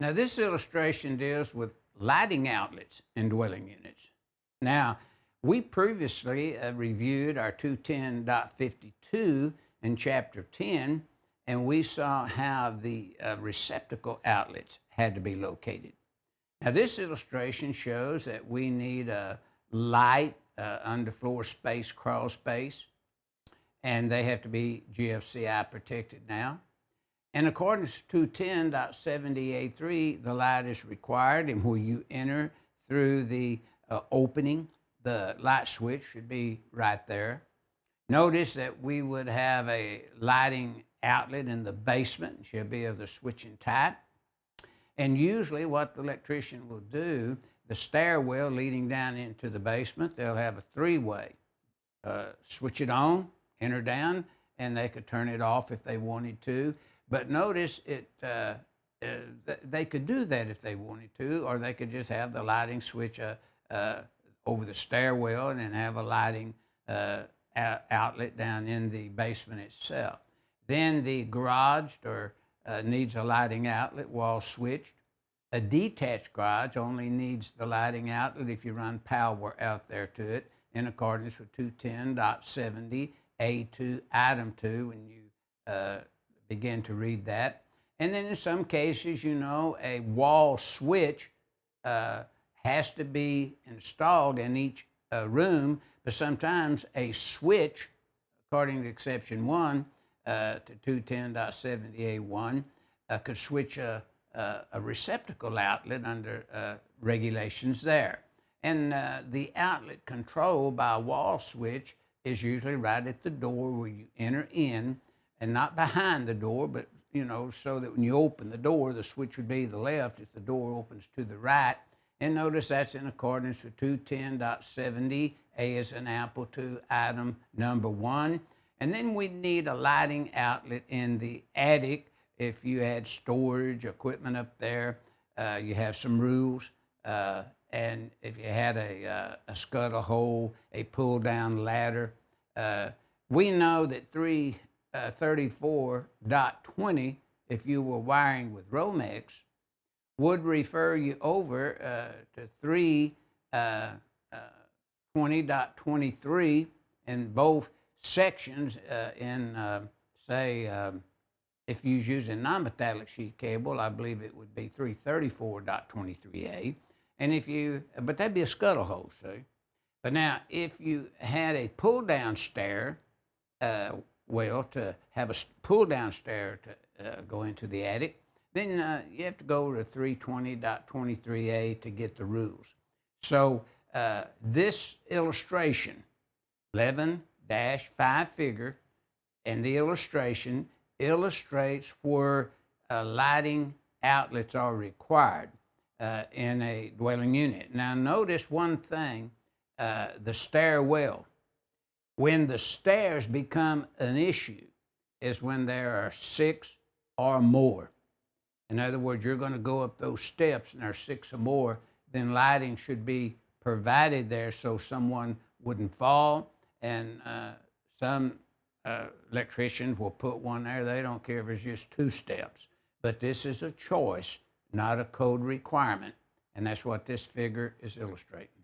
Now, this illustration deals with lighting outlets in dwelling units. Now, we previously reviewed our 210.52 in Chapter 10, and we saw how the receptacle outlets had to be located. Now, this illustration shows that we need a light underfloor space, crawl space, and they have to be GFCI protected now. In accordance to 210.70A3, the light is required, and where you enter through the opening, the light switch should be right there. Notice that we would have a lighting outlet in the basement. It should be of the switching type. And usually what the electrician will do, the stairwell leading down into the basement, they'll have a three-way. Switch it on, enter down, and they could turn it off if they wanted to. But notice they could do that if they wanted to, or they could just have the lighting switch over the stairwell and then have a lighting outlet down in the basement itself. Then the garage needs a lighting outlet, wall switched. A detached garage only needs the lighting outlet if you run power out there to it in accordance with 210.70A2, item 2, when you begin to read that. And then in some cases, you know, a wall switch has to be installed in each room, but sometimes a switch, according to exception 1 to 210.70A1, could switch a receptacle outlet under regulations there. And the outlet control by a wall switch is usually right at the door where you enter in, and not behind the door, but you know, so that when you open the door, the switch would be the left if the door opens to the right. And notice that's in accordance with 210.70, A as an apple, to item number 1. And then we need a lighting outlet in the attic. If you had storage equipment up there, you have some rules. And if you had a scuttle hole, a pull-down ladder, we know that 334.20, if you were wiring with Romex, would refer you over to 320.23 in both sections if you use a non-metallic sheet cable, I believe it would be 334.23A. And but that'd be a scuttle hole, see? But now, if you had a pull-down stair, to have a pull-down stair to go into the attic, then you have to go to 320.23A to get the rules. So this illustration, 11-5 figure, and the illustration illustrates where lighting outlets are required in a dwelling unit. Now notice one thing, the stairwell. When the stairs become an issue is when there are 6 or more. In other words, you're going to go up those steps and there are 6 or more, then lighting should be provided there so someone wouldn't fall. And some electricians will put one there. They don't care if it's just 2 steps. But this is a choice, not a code requirement. And that's what this figure is illustrating.